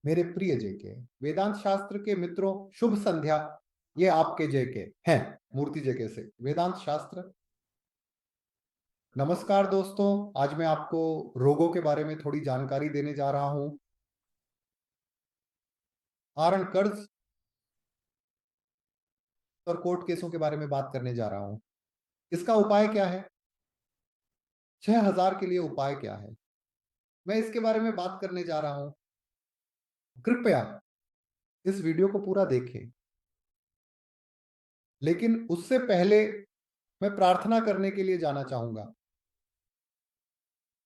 मेरे प्रिय जेके, वेदांत शास्त्र के मित्रों, शुभ संध्या। ये आपके जेके हैं, मूर्ति जेके से वेदांत शास्त्र। नमस्कार दोस्तों, आज मैं आपको रोगों के बारे में थोड़ी जानकारी देने जा रहा हूं। आरण कर्ज और कोर्ट केसों के बारे में बात करने जा रहा हूं। इसका उपाय क्या है? 6,000 के लिए उपाय क्या है, मैं इसके बारे में बात करने जा रहा हूं। कृपया इस वीडियो को पूरा देखें, लेकिन उससे पहले मैं प्रार्थना करने के लिए जाना चाहूंगा।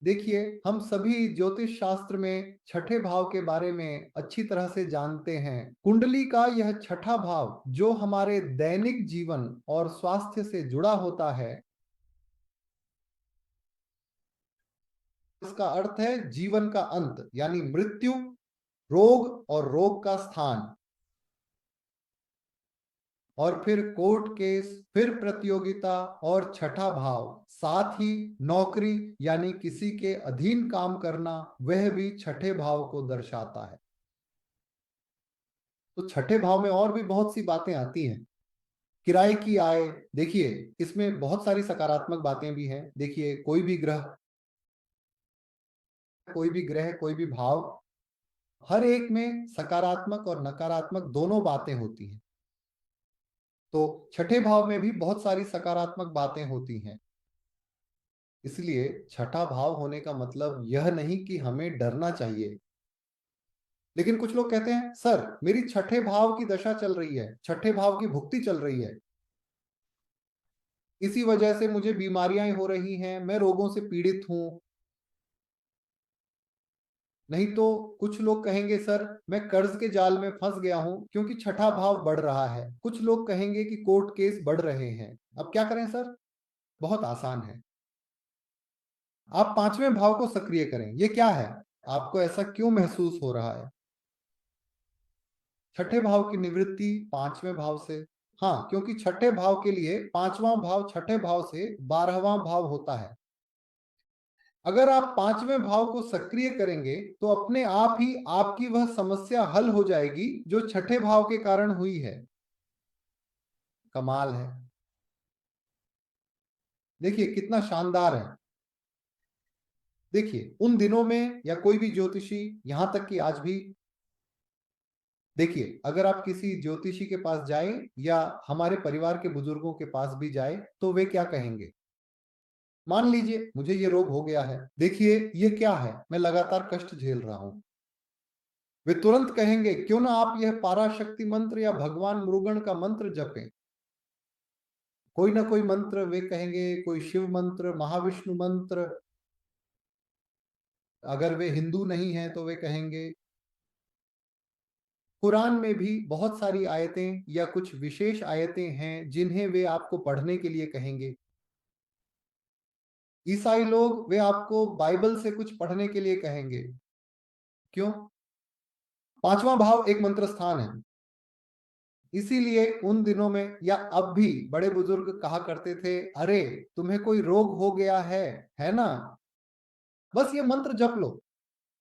देखिए, हम सभी ज्योतिष शास्त्र में छठे भाव के बारे में अच्छी तरह से जानते हैं। कुंडली का यह छठा भाव जो हमारे दैनिक जीवन और स्वास्थ्य से जुड़ा होता है, इसका अर्थ है जीवन का अंत, यानी मृत्यु, रोग और रोग का स्थान, और फिर कोर्ट केस, फिर प्रतियोगिता और छठा भाव, साथ ही नौकरी यानी किसी के अधीन काम करना, वह भी छठे भाव को दर्शाता है। तो छठे भाव में और भी बहुत सी बातें आती हैं। किराए की आय, देखिए इसमें बहुत सारी सकारात्मक बातें भी हैं। देखिए, कोई भी भाव, हर एक में सकारात्मक और नकारात्मक दोनों बातें होती हैं। तो छठे भाव में भी बहुत सारी सकारात्मक बातें होती हैं। इसलिए छठा भाव होने का मतलब यह नहीं कि हमें डरना चाहिए। लेकिन कुछ लोग कहते हैं, सर मेरी छठे भाव की दशा चल रही है, छठे भाव की भुक्ति चल रही है, इसी वजह से मुझे बीमारियां हो रही हैं, मैं रोगों से पीड़ित हूं। नहीं तो कुछ लोग कहेंगे, सर मैं कर्ज के जाल में फंस गया हूं क्योंकि छठा भाव बढ़ रहा है। कुछ लोग कहेंगे कि कोर्ट केस बढ़ रहे हैं। अब क्या करें सर? बहुत आसान है, आप पांचवें भाव को सक्रिय करें। ये क्या है? आपको ऐसा क्यों महसूस हो रहा है? छठे भाव की निवृत्ति पांचवें भाव से। हाँ, क्योंकि छठे भाव के लिए पांचवां भाव छठे भाव से 12वां भाव होता है। अगर आप पांचवें भाव को सक्रिय करेंगे तो अपने आप ही आपकी वह समस्या हल हो जाएगी जो छठे भाव के कारण हुई है। कमाल है, देखिए कितना शानदार है। देखिए उन दिनों में या कोई भी ज्योतिषी, यहां तक कि आज भी, देखिए अगर आप किसी ज्योतिषी के पास जाएं या हमारे परिवार के बुजुर्गों के पास भी जाए तो वे क्या कहेंगे? मान लीजिए मुझे ये रोग हो गया है, देखिए ये क्या है, मैं लगातार कष्ट झेल रहा हूं। वे तुरंत कहेंगे, क्यों ना आप यह पाराशक्ति मंत्र या भगवान मुरुगन का मंत्र जपें। कोई ना कोई मंत्र वे कहेंगे, कोई शिव मंत्र, महाविष्णु मंत्र। अगर वे हिंदू नहीं हैं तो वे कहेंगे, कुरान में भी बहुत सारी आयतें या कुछ विशेष आयतें हैं जिन्हें वे आपको पढ़ने के लिए कहेंगे। ईसाई लोग, वे आपको बाइबल से कुछ पढ़ने के लिए कहेंगे। क्यों? पांचवा भाव एक मंत्र स्थान है, इसीलिए उन दिनों में या अब भी बड़े बुजुर्ग कहा करते थे, अरे तुम्हें कोई रोग हो गया है ना, बस ये मंत्र जप लो।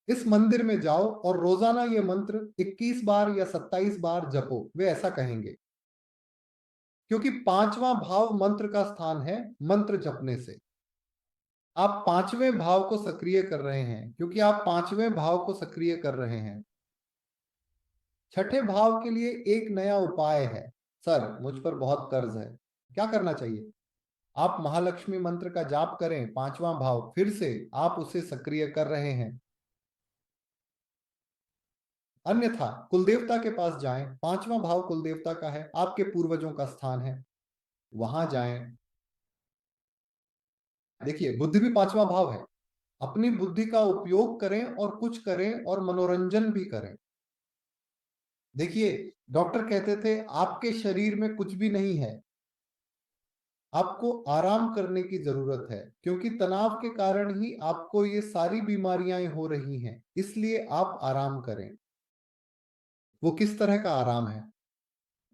इस मंदिर में जाओ और रोजाना ये मंत्र 21 बार या 27 बार जपो, वे ऐसा कहेंगे। क्योंकि पांचवा भाव मंत्र का स्थान है मंत्र जपने से। आप पांचवें भाव को सक्रिय कर रहे हैं, क्योंकि आप पांचवें भाव को सक्रिय कर रहे हैं। छठे भाव के लिए एक नया उपाय है। सर मुझ पर बहुत कर्ज है, क्या करना चाहिए? आप महालक्ष्मी मंत्र का जाप करें, पांचवा भाव फिर से आप उसे सक्रिय कर रहे हैं। अन्यथा कुलदेवता के पास जाएं, पांचवा भाव कुलदेवता का है, आपके पूर्वजों का स्थान है, वहां जाएं। देखिए बुद्धि भी पांचवा भाव है, अपनी बुद्धि का उपयोग करें और कुछ करें और मनोरंजन भी करें। देखिए, डॉक्टर कहते थे आपके शरीर में कुछ भी नहीं है, आपको आराम करने की जरूरत है, क्योंकि तनाव के कारण ही आपको ये सारी बीमारियां हो रही हैं, इसलिए आप आराम करें। वो किस तरह का आराम है?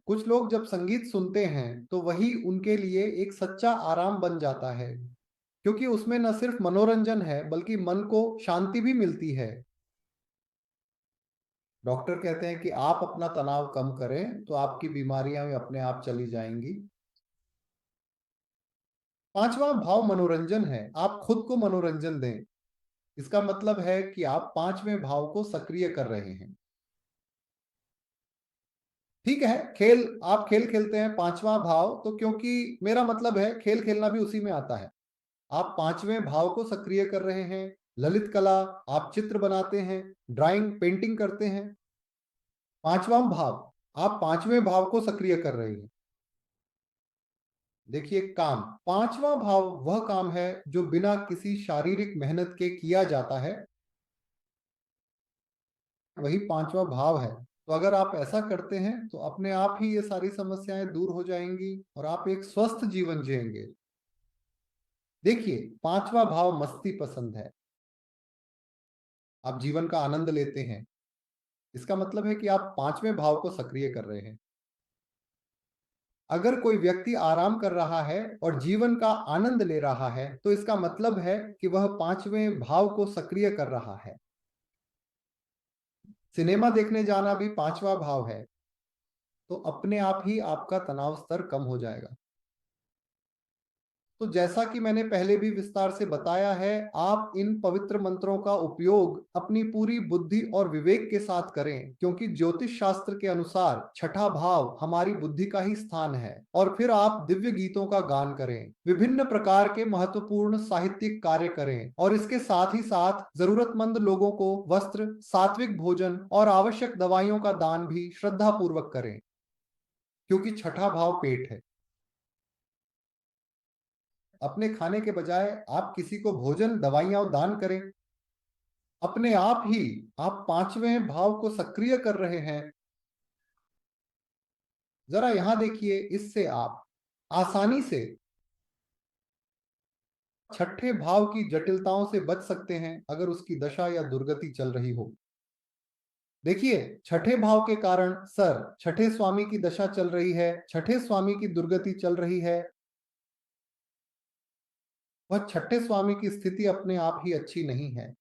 कुछ लोग जब संगीत सुनते हैं तो वही उनके लिए एक सच्चा आराम बन जाता है, क्योंकि उसमें न सिर्फ मनोरंजन है बल्कि मन को शांति भी मिलती है। डॉक्टर कहते हैं कि आप अपना तनाव कम करें, तो आपकी बीमारियां भी अपने आप चली जाएंगी। पांचवा भाव मनोरंजन है। आप खुद को मनोरंजन दें। इसका मतलब है कि आप पांचवें भाव को सक्रिय कर रहे हैं। ठीक है, आप खेल खेलते हैं, पांचवा भाव, तो क्योंकि मेरा मतलब है खेल खेलना भी उसी में आता है। आप पांचवें भाव को सक्रिय कर रहे हैं। ललित कला, आप चित्र बनाते हैं, ड्राइंग पेंटिंग करते हैं। पांचवा भाव, आप पांचवें भाव को सक्रिय कर रहे हैं। देखिए, काम, पांचवा भाव वह काम है जो बिना किसी शारीरिक मेहनत के किया जाता है, वही पांचवा भाव है। तो अगर आप ऐसा करते हैं तो अपने आप ही ये सारी समस्याएं दूर हो जाएंगी और आप एक स्वस्थ जीवन जिएंगे। देखिए, पांचवा भाव मस्ती पसंद है। आप जीवन का आनंद लेते हैं। इसका मतलब है कि आप पांचवें भाव को सक्रिय कर रहे हैं। अगर कोई व्यक्ति आराम कर रहा है और जीवन का आनंद ले रहा है, तो इसका मतलब है कि वह पांचवें भाव को सक्रिय कर रहा है। सिनेमा देखने जाना भी पांचवा भाव है, तो अपने आप ही आपका तनाव स्तर कम हो जाएगा। तो जैसा कि मैंने पहले भी विस्तार से बताया है, आप इन पवित्र मंत्रों का उपयोग अपनी पूरी बुद्धि और विवेक के साथ करें, क्योंकि ज्योतिष शास्त्र के अनुसार छठा भाव हमारी बुद्धि का ही स्थान है। और फिर आप दिव्य गीतों का गान करें, विभिन्न प्रकार के महत्वपूर्ण साहित्यिक कार्य करें, और इसके साथ ही साथ जरूरतमंद लोगों को वस्त्र, सात्विक भोजन और आवश्यक दवाइयों का दान भी श्रद्धा पूर्वक करें, क्योंकि छठा भाव पेट है। अपने खाने के बजाय आप किसी को भोजन, दवाइयां दान करें। अपने आप ही आप पांचवें भाव को सक्रिय कर रहे हैं। जरा यहां देखिए, इससे आप आसानी से छठे भाव की जटिलताओं से बच सकते हैं, अगर उसकी दशा या दुर्गति चल रही हो। देखिए, छठे भाव के कारण सर छठे स्वामी की दशा चल रही है, छठे स्वामी की दुर्गति चल रही है, वह छठे स्वामी की स्थिति अपने आप ही अच्छी नहीं है।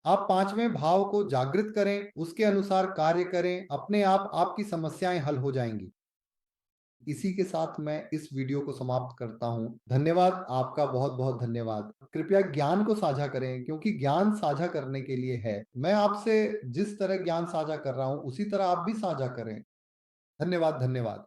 आप पांचवें भाव को जागृत करें, उसके अनुसार कार्य करें, अपने आप आपकी समस्याएं हल हो जाएंगी। इसी के साथ मैं इस वीडियो को समाप्त करता हूं। धन्यवाद, आपका बहुत बहुत धन्यवाद। कृपया ज्ञान को साझा करें, क्योंकि ज्ञान साझा करने के लिए है। मैं आपसे जिस तरह ज्ञान साझा कर रहा हूं, उसी तरह आप भी साझा करें। धन्यवाद, धन्यवाद।